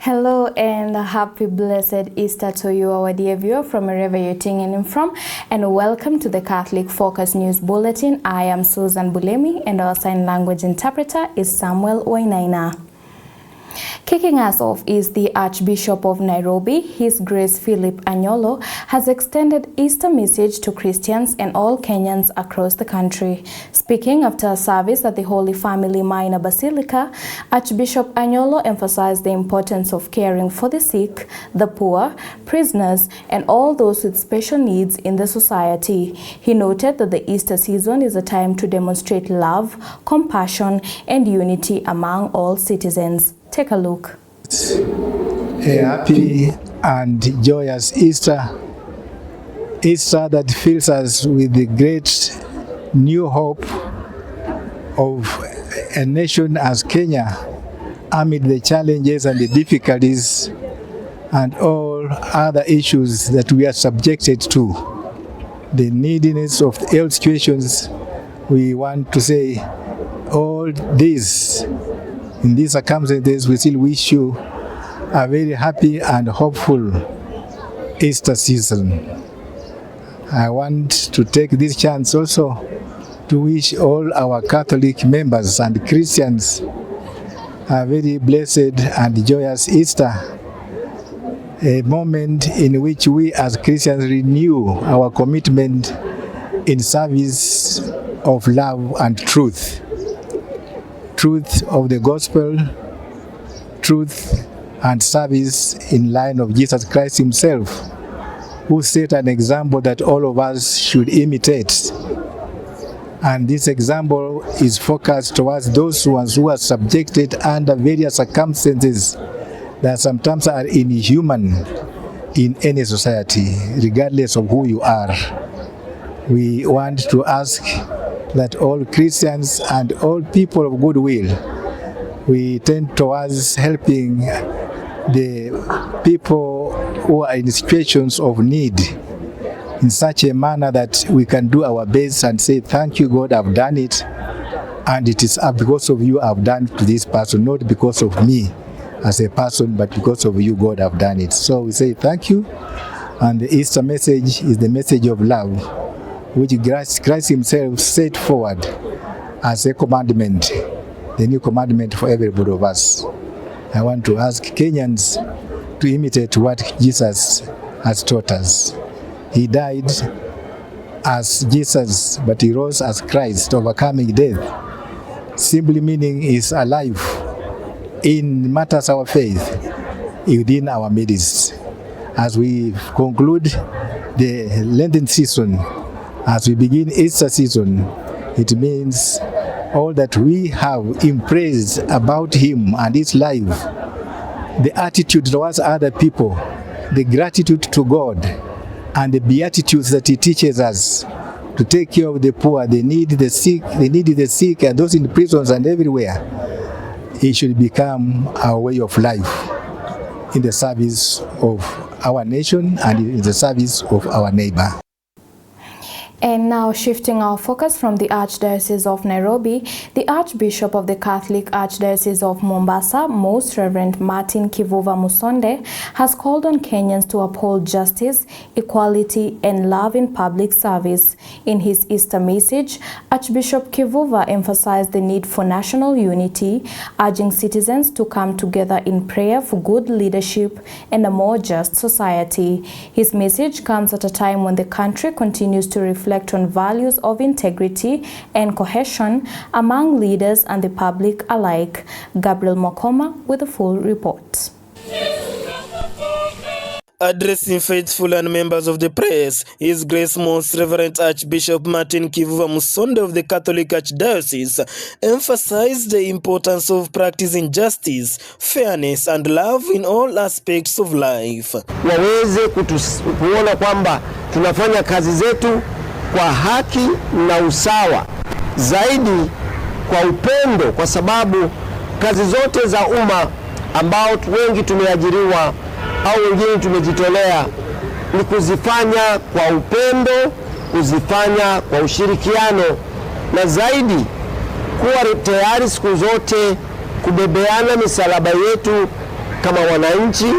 Hello and a happy blessed Easter to you, our dear viewer, from wherever you're tuning in from, and welcome to the Catholic Focus News Bulletin. I am Susan Bulemi and our sign language interpreter is Samuel Wainaina. Kicking us off is the Archbishop of Nairobi. His Grace Philip Anyolo has extended Easter message to Christians and all Kenyans across the country. Speaking after a service at the Holy Family Minor Basilica, Archbishop Anyolo emphasized the importance of caring for the sick, the poor, prisoners, and all those with special needs in the society. He noted that the Easter season is a time to demonstrate love, compassion, and unity among all citizens. Take a look. A happy and joyous Easter. Easter that fills us with the great new hope of a nation as Kenya amid the challenges and the difficulties and all other issues that we are subjected to. The neediness of health situations, we want to say all this. In these circumstances, we still wish you a very happy and hopeful Easter season. I want to take this chance also to wish all our Catholic members and Christians a very blessed and joyous Easter, a moment in which we as Christians renew our commitment in service of love and truth. Truth of the gospel, truth and service in line of Jesus Christ himself, who set an example that all of us should imitate. And this example is focused towards those ones who are subjected under various circumstances that sometimes are inhuman in any society, regardless of who you are. We want to ask that all Christians and all people of goodwill, we tend towards helping the people who are in situations of need in such a manner that we can do our best and say, thank you, God, I've done it, and it is because of you I've done to this person, not because of me as a person, but because of you, God, I've done it. So we say thank you, and the Easter message is the message of love, which Christ himself set forward as a commandment, the new commandment for everybody of us. I want to ask Kenyans to imitate what Jesus has taught us. He died as Jesus, but he rose as Christ, overcoming death. Simply meaning is alive in matters of faith within our midst. As we conclude the Lenten season, as we begin Easter season, it means all that we have impressed about him and his life, the attitude towards other people, the gratitude to God, and the beatitudes that he teaches us to take care of the poor, the needy, the sick, and those in prisons and everywhere. It should become our way of life in the service of our nation and in the service of our neighbor. And now shifting our focus from the Archdiocese of Nairobi, the Archbishop of the Catholic Archdiocese of Mombasa, Most Reverend Martin Kivuva Musonde, has called on Kenyans to uphold justice, equality, and love in public service. In his Easter message, Archbishop Kivuva emphasized the need for national unity, urging citizens to come together in prayer for good leadership and a more just society. His message comes at a time when the country continues to reflect reflect on values of integrity and cohesion among leaders and the public alike. Gabriel Mokoma with a full report. Addressing faithful and members of the press, His Grace Most Reverend Archbishop Martin Kivuva Musonda of the Catholic Archdiocese emphasized the importance of practicing justice, fairness and love in all aspects of life. Waweze kuona kwamba tunafanya kazi zetu kwa haki na usawa, zaidi kwa upendo, kwa sababu kazi zote za umma ambao wengi tumeajiriwa au wengine tumejitolea ni kuzifanya kwa upendo, kuzifanya kwa ushirikiano, na zaidi kuwa tayari siku zote kubebeana misalaba yetu kama wananchi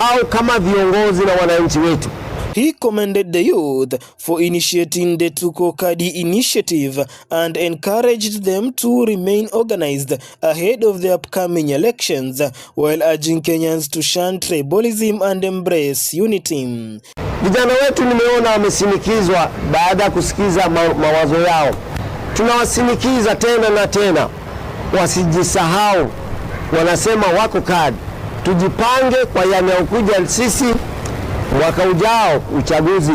au kama viongozi na wananchi wetu. He commended the youth for initiating the Tuko Kadi initiative and encouraged them to remain organized ahead of the upcoming elections, while urging Kenyans to shun tribalism and embrace unity. Vijana wetu nimeona wamesinikizwa baada ya kusikiza mawazo yao. Tunawasinikiza tena na tena, wasijisahau. Wanasema wako kadi, tujipange kwa yanayokuja sisi mwaka ujao uchaguzi.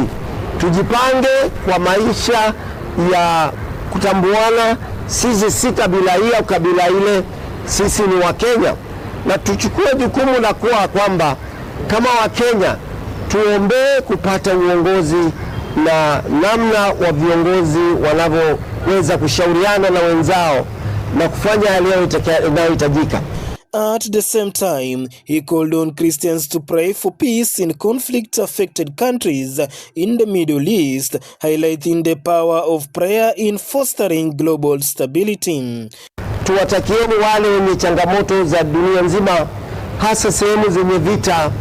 Tujipange kwa maisha ya kutambuana, sisi si kabila hii au kabila ile, sisi ni Wakenya, na tuchukue jukumu la kuwa kwamba kama Wakenya tuombee kupata uongozi na namna wa viongozi wanavyoweza kushauriana na wenzao na kufanya yale yanayohitajika. At the same time, he called on Christians to pray for peace in conflict-affected countries in the Middle East, highlighting the power of prayer in fostering global stability. Tuwatakieni wale wenye changamoto za dunia nzima, hasa sehemu zenye vita,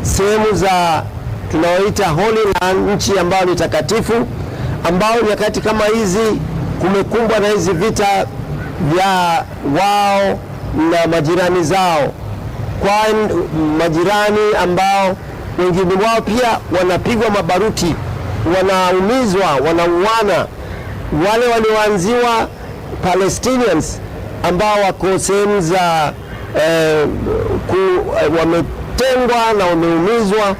sehemu za tunaoita Holy Land, nchi ambayo ni takatifu, ambao nyakati kama hizi kumekumbwa na hizi vita vya wao na majirani zao, kwa majirani ambao wengine wao pia wanapigwa mabaruti, wanaumizwa, wanauana. Wale walioanziwa Palestinians ambao wako sehemu za wametengwa na wameumizwa,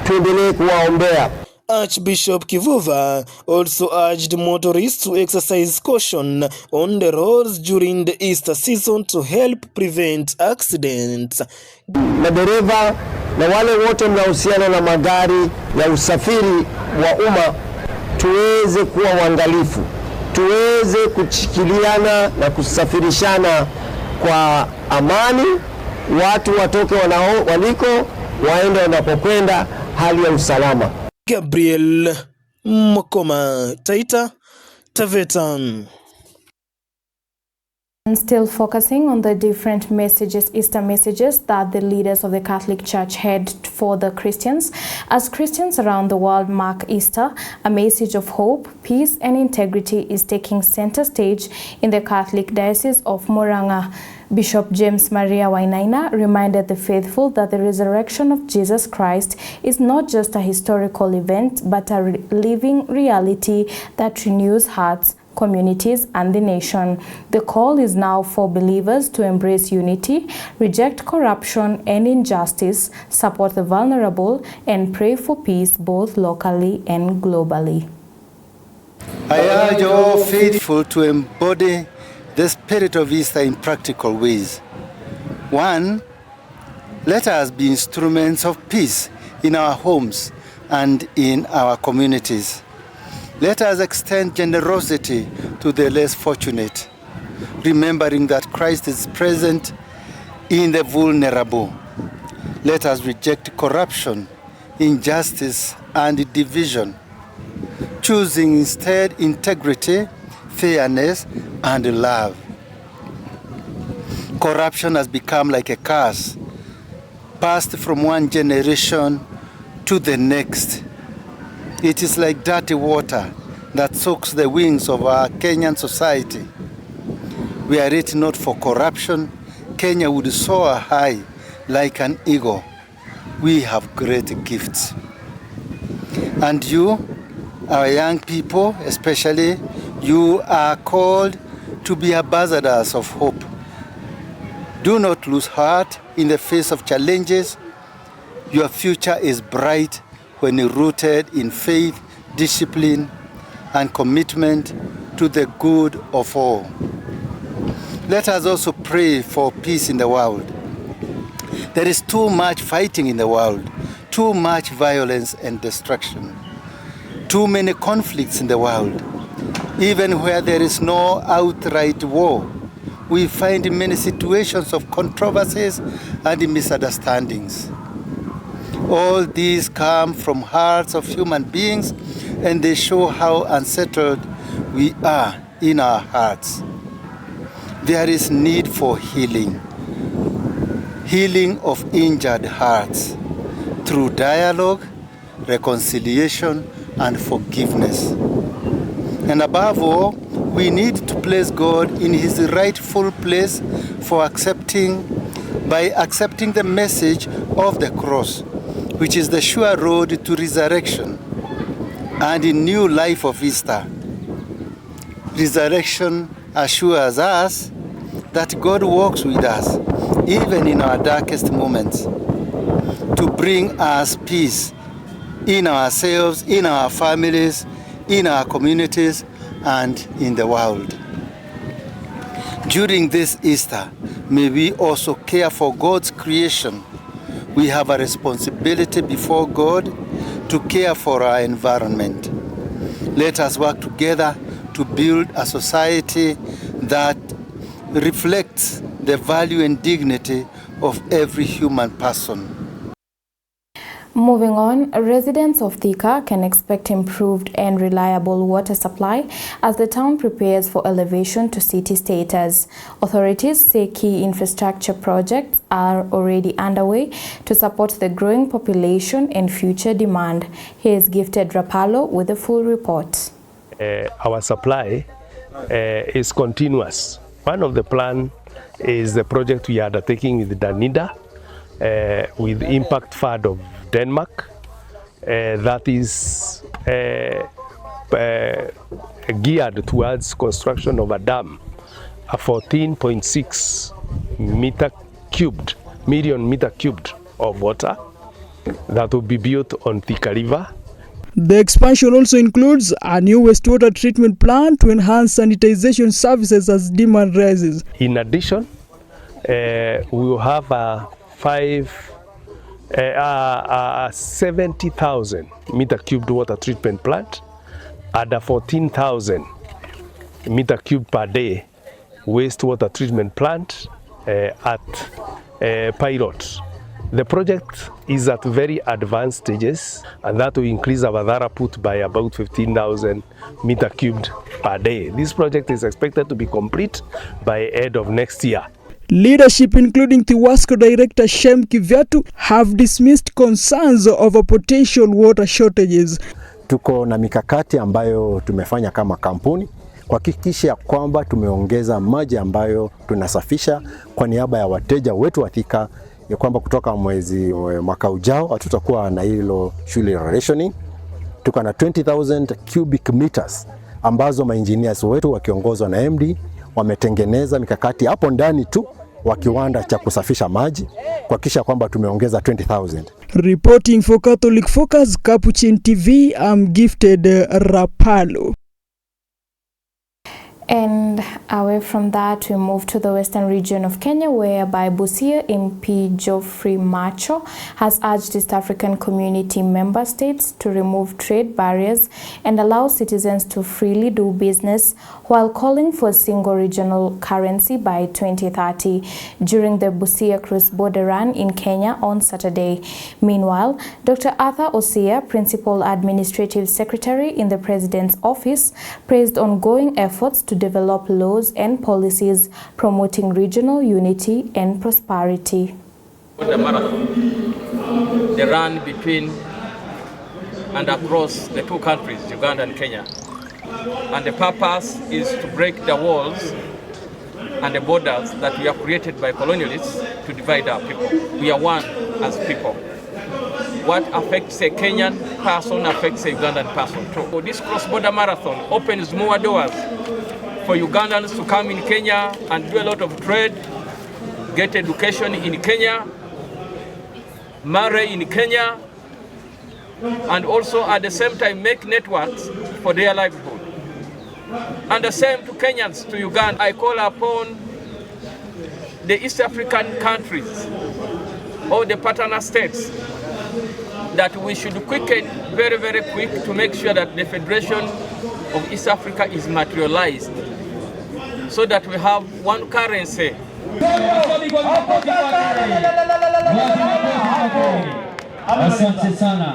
tuendelee kuwaombea. Archbishop Kivuva also urged motorists to exercise caution on the roads during the Easter season to help prevent accidents. Madereva na wale wote mnaohusiana na magari ya usafiri wa umma, tuweze kuwa waangalifu, tuweze kushikiliana na kusafirishana kwa amani, watu watoke waliko waende wanapokwenda, hali ya usalama. Gabriel Mokoma, Taita Taveta. And still focusing on the different messages, Easter messages that the leaders of the Catholic Church had for the Christians. As Christians around the world mark Easter, a message of hope, peace and integrity is taking center stage in the Catholic Diocese of Murang'a. Bishop James Maria Wainaina reminded the faithful that the resurrection of Jesus Christ is not just a historical event, but a living reality that renews hearts, communities and the nation. The call is now for believers to embrace unity, reject corruption and injustice, support the vulnerable and pray for peace both locally and globally. I urge all faithful to embody the spirit of Easter in practical ways. 1. Let us be instruments of peace in our homes and in our communities. Let us extend generosity to the less fortunate, remembering that Christ is present in the vulnerable. Let us reject corruption, injustice, and division, choosing instead integrity, fairness, and love. Corruption has become like a curse, passed from one generation to the next. It is like dirty water that soaks the wings of our Kenyan society. Were it not for corruption, Kenya would soar high like an eagle. We have great gifts. And you, Our young people, especially, you are called to be ambassadors of hope. Do not lose heart in the face of challenges. Your future is bright when rooted in faith, discipline, and commitment to the good of all. Let us also pray for peace in the world. There is too much fighting in the world, too much violence and destruction, too many conflicts in the world. Even where there is no outright war, we find many situations of controversies and misunderstandings. All these come from hearts of human beings, and they show how unsettled we are in our hearts. There is need for healing of injured hearts through dialogue, reconciliation, and forgiveness. And above all, we need to place God in his rightful place by accepting the message of the cross, which is the sure road to resurrection and a new life of Easter. Resurrection assures us that God walks with us, even in our darkest moments, to bring us peace in ourselves, in our families, in our communities, and in the world. During this Easter, may we also care for God's creation. We have a responsibility before God to care for our environment. Let us work together to build a society that reflects the value and dignity of every human person. Moving on, residents of Thika can expect improved and reliable water supply as the town prepares for elevation to city status. Authorities say key infrastructure projects are already underway to support the growing population and future demand. Here's Gifted Rapalo with a full report. Our supply is continuous. One of the plan is the project we are undertaking with Danida, with Impact Fund of Denmark, that is geared towards construction of a dam, a 14.6 million meter cubed of water that will be built on Thika River. The expansion also includes a new wastewater treatment plant to enhance sanitization services as demand rises. In addition, we will have a 70,000 meter cubed water treatment plant and a 14,000 meter cubed per day wastewater treatment plant at Pilot. The project is at very advanced stages, and that will increase our throughput by about 15,000 meter cubed per day. This project is expected to be complete by end of next year. Leadership, including Tiwasco Director Shem Kivyatu, have dismissed concerns over potential water shortages. Tuko na mikakati ambayo tumefanya kama kampuni kuhakikisha kwamba tumeongeza maji ambayo tunasafisha kwa niaba ya wateja wetu wa Thika, ya kwamba kutoka mwaka ujao hatutakuwa na hilo shule rationing. Tuko na 20,000 cubic meters ambazo maengineers wetu wakiongozwa na MD wametengeneza mikakati hapo ndani tu wa kiwanda cha kusafisha maji kuhakikisha kwamba tumeongeza 20,000. Reporting for Catholic Focus, Capuchin TV, I'm Gifted Rapalo. And away from that, we move to the western region of Kenya, whereby Busia MP Geoffrey Macho has urged East African community member states to remove trade barriers and allow citizens to freely do business, while calling for a single regional currency by 2030 during the Busia cross-border run in Kenya on Saturday. Meanwhile, Dr. Arthur Osia, Principal Administrative Secretary in the President's Office, praised ongoing efforts to develop laws and policies promoting regional unity and prosperity. The marathon, the run between and across the two countries, Uganda and Kenya. And the purpose is to break the walls and the borders that we have created by colonialists to divide our people. We are one as people. what affects a Kenyan person affects a Ugandan person. So this cross-border marathon opens more doors for Ugandans to come in Kenya and do a lot of trade, get education in Kenya, marry in Kenya, and also at the same time make networks for their livelihood. And the same to Kenyans, to Uganda. I call upon the East African countries, all the partner states, that we should quicken very, very quick to make sure that the Federation of East Africa is materialized so that we have one currency.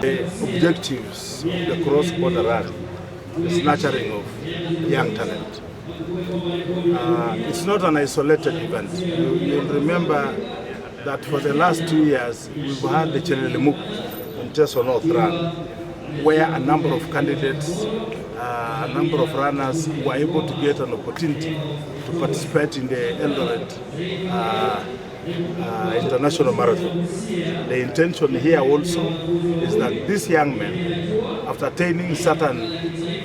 The objectives of the cross-border run is nurturing of young talent. It's not an isolated event. You'll remember that for the last 2 years, we've had the Chenelemuku and Teso North Run, where a number of candidates, a number of runners were able to get an opportunity to participate in the Eldoret International Marathon. The intention here also is that these young men, after attaining certain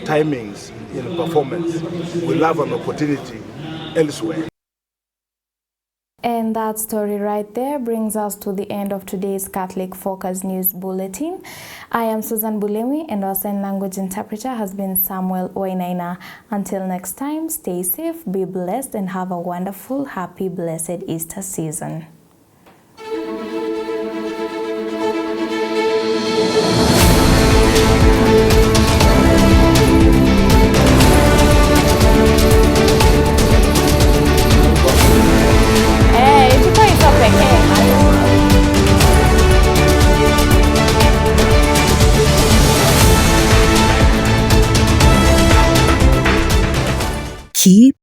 timings in performance, will have an opportunity elsewhere. And that story right there brings us to the end of today's Catholic Focus News Bulletin. I am Susan Bulemi, and our sign language interpreter has been Samuel Oinaina. Until next time, stay safe, be blessed, and have a wonderful, happy, blessed Easter season. Keep